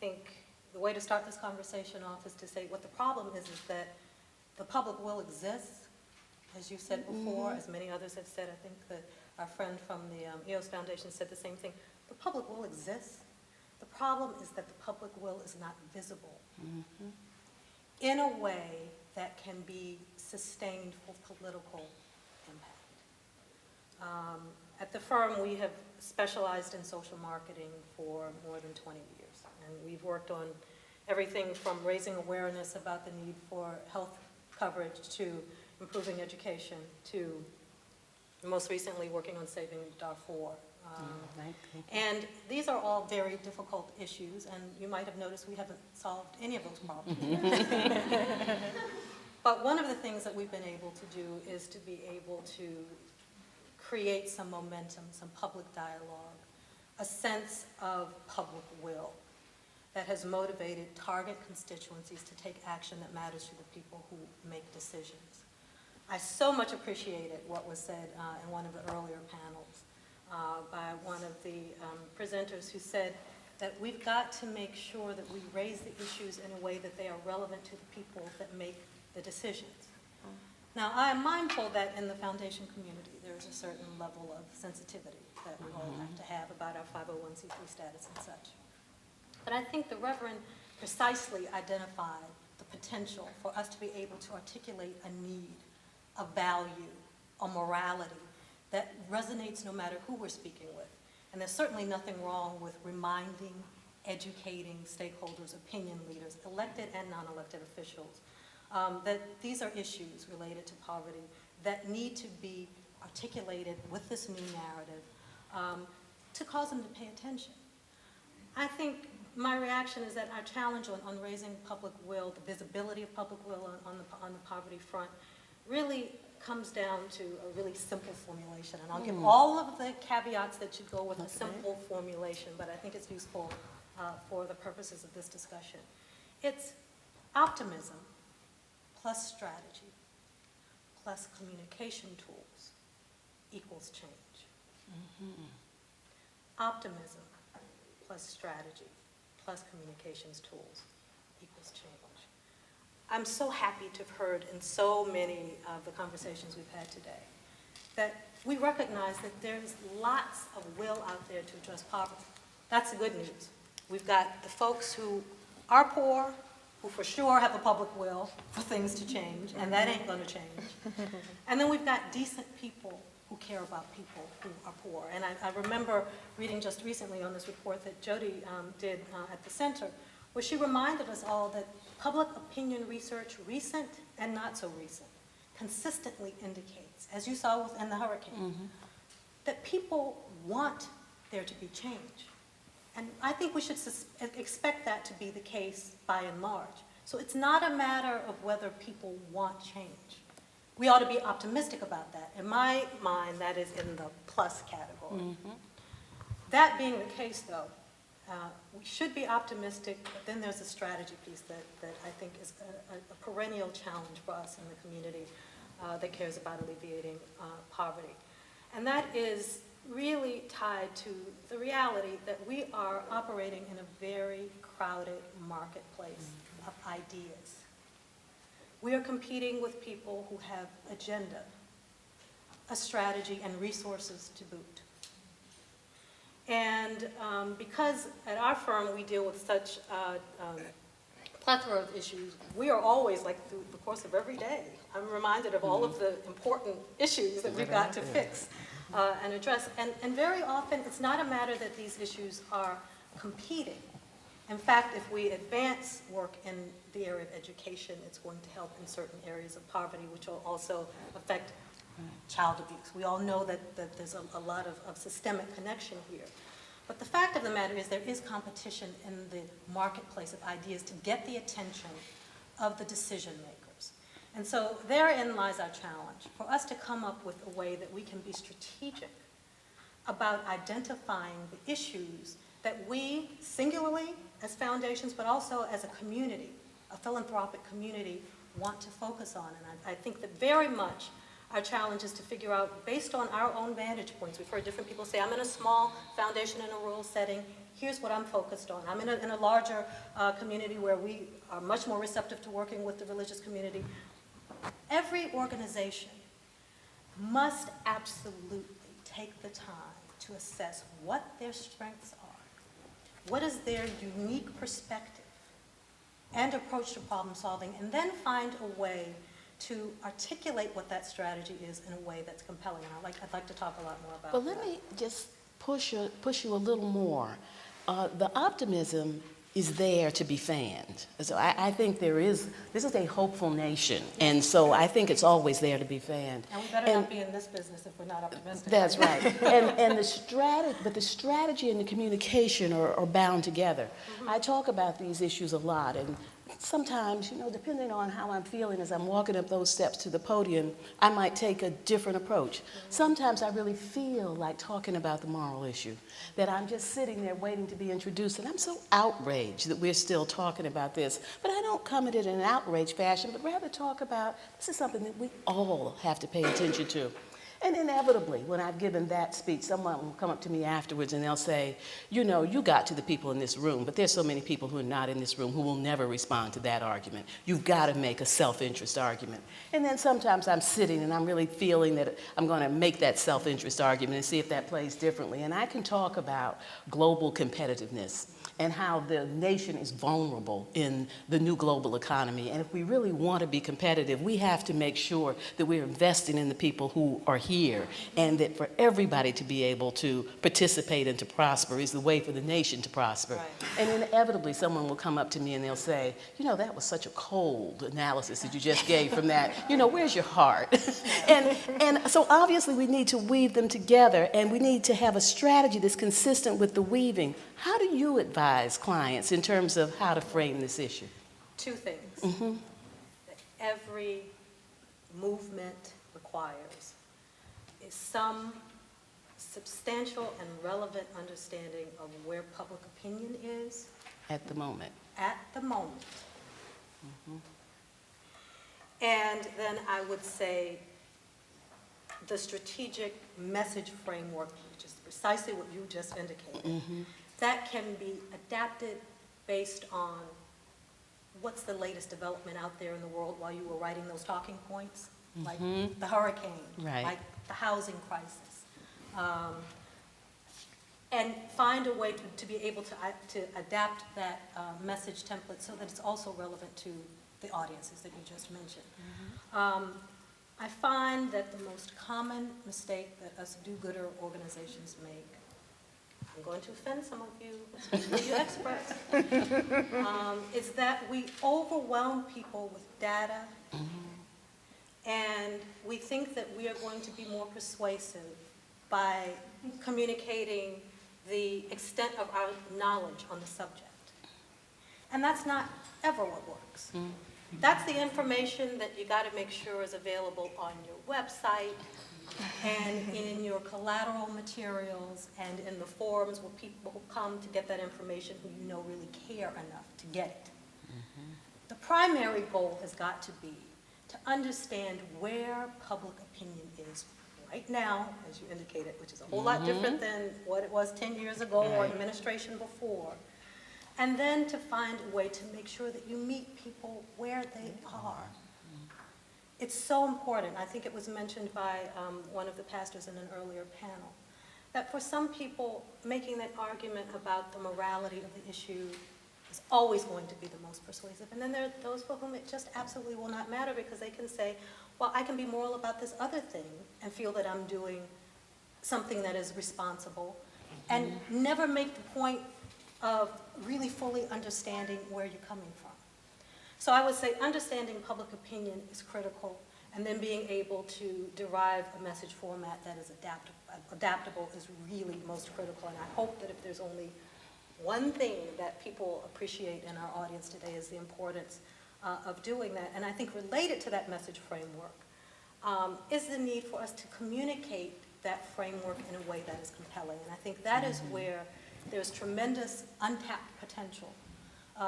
think the way to start this conversation off is to say what the problem is that the public will exist, as you said before, as many others have said. I think that our friend from the EOS Foundation said the same thing. The public will exist. The problem is that the public will is not visible in a way that can be sustained for political impact. At the firm, we have specialized in social marketing for more than 20 years. And we've worked on everything from raising awareness about the need for health coverage to improving education to most recently working on saving Darfur. And these are all very difficult issues, and you might have noticed we haven't solved any of those problems. But one of the things that we've been able to do is to be able to create some momentum, some public dialogue, a sense of public will that has motivated target constituencies to take action that matters to the people who make decisions. I so much appreciated what was said in one of the earlier panels by one of the presenters who said that we've got to make sure that we raise the issues in a way that they are relevant to the people that make the decisions. Now, I am mindful that in the foundation community, there's a certain level of sensitivity that we all have to have about our 501c3 status and such. But I think the Reverend precisely identified the potential for us to be able to articulate a need, a value, a morality that resonates no matter who we're speaking with. And there's certainly nothing wrong with reminding, educating stakeholders, opinion leaders, elected and non-elected officials, that these are issues related to poverty that need to be articulated with this new narrative to cause them to pay attention. I think my reaction is that our challenge on raising public will, the visibility of public will on the poverty front, really comes down to a really simple formulation. And I'll give all of the caveats that should go with a simple formulation, but I think it's useful for the purposes of this discussion. It's optimism plus strategy plus communication tools equals change. Optimism plus strategy plus communications tools equals change. I'm so happy to have heard in so many of the conversations we've had today that we recognize that there's lots of will out there to address poverty. That's the good news. We've got the folks who are poor, who for sure have a public will for things to change, and that ain't going to change. And then we've got decent people who care about people who are poor. And I remember reading just recently on this report that Jody did at the center, where she reminded us all that public opinion research, recent and not so recent, consistently indicates, as you saw within the hurricane, that people want there to be change. And I think we should expect that to be the case by and large. So it's not a matter of whether people want change. We ought to be optimistic about that. In my mind, that is in the plus category. That being the case, though, we should be optimistic, but then there's a strategy piece that I think is a perennial challenge for us in the community that cares about alleviating poverty. And that is really tied to the reality that we are operating in a very crowded marketplace of ideas. We are competing with people who have agenda, a strategy, and resources to boot. And because at our firm we deal with such a plethora of issues, we are always, like through the course of every day, I'm reminded of all of the important issues that we've got to fix and address. And very often it's not a matter that these issues are competing. In fact, if we advance work in the area of education, it's going to help in certain areas of poverty, which will also affect child abuse. We all know that there's a lot of systemic connection here. But the fact of the matter is there is competition in the marketplace of ideas to get the attention of the decision makers. And so therein lies our challenge, for us to come up with a way that we can be strategic about identifying the issues that we singularly as foundations, but also as a community, a philanthropic community, want to focus on. And I think that very much our challenge is to figure out, based on our own vantage points, we've heard different people say, I'm in a small foundation in a rural setting. here's what I'm focused on. I'm in a larger community where we are much more receptive to working with the religious community. Every organization must absolutely take the time to assess what their strengths are, what is their unique perspective and approach to problem solving, and then find a way to articulate what that strategy is in a way that's compelling. And I'd like to talk a lot more about that. But let me just push you a little more. The optimism is there to be fanned. So I think this is a hopeful nation, and so I think it's always there to be fanned. And we better not be in this business if we're not optimistic. That's right. and the strategy and the communication are bound together. Mm-hmm. I talk about these issues a lot, and sometimes, depending on how I'm feeling as I'm walking up those steps to the podium, I might take a different approach. Sometimes I really feel like talking about the moral issue, that I'm just sitting there waiting to be introduced, and I'm so outraged that we're still talking about this. But I don't come at it in an outrage fashion, but rather talk about this is something that we all have to pay attention to. And inevitably, when I've given that speech, someone will come up to me afterwards and they'll say, you got to the people in this room, but there's so many people who are not in this room who will never respond to that argument. You've got to make a self-interest argument. And then sometimes I'm sitting and I'm really feeling that I'm going to make that self-interest argument and see if that plays differently. And I can talk about global competitiveness and how the nation is vulnerable in the new global economy. And if we really want to be competitive, we have to make sure that we're investing in the people who are here, and that for everybody to be able to participate and to prosper is the way for the nation to prosper. Right. And inevitably, someone will come up to me and they'll say, that was such a cold analysis that you just gave from that. Where's your heart? and so obviously we need to weave them together, and we need to have a strategy that's consistent with the weaving. How do you advise clients in terms of how to frame this issue? Two things. Mm-hmm. That every movement requires is some substantial and relevant understanding of where public opinion is. At the moment. At the moment. Mm-hmm. And then I would say the strategic message framework, which is precisely what you just indicated. Mm-hmm. That can be adapted based on what's the latest development out there in the world while you were writing those talking points, like the hurricane, right, like the housing crisis, and find a way to be able to adapt that message template so that it's also relevant to the audiences that you just mentioned. I find that the most common mistake that us do-gooder organizations make, I'm going to offend some of you, especially you experts, is that we overwhelm people with data, and we think that we are going to be more persuasive by communicating the extent of our knowledge on the subject. And that's not ever what works. That's the information that you got to make sure is available on your website and in your collateral materials and in the forums where people who come to get that information who really care enough to get it. The primary goal has got to be to understand where public opinion is right now, as you indicated, which is a whole lot different than what it was 10 years ago or administration before. And then to find a way to make sure that you meet people where they are. It's so important. I think it was mentioned by one of the pastors in an earlier panel, that for some people, making that argument about the morality of the issue is always going to be the most persuasive. And then there are those for whom it just absolutely will not matter because they can say, well, I can be moral about this other thing and feel that I'm doing something that is responsible, and never make the point of really fully understanding where you're coming from. So I would say understanding public opinion is critical, and then being able to derive a message format that is adaptable is really most critical. And I hope that if there's only one thing that people appreciate in our audience today is the importance of doing that. And I think related to that message framework is the need for us to communicate that framework in a way that is compelling. And I think that is where there's tremendous untapped potential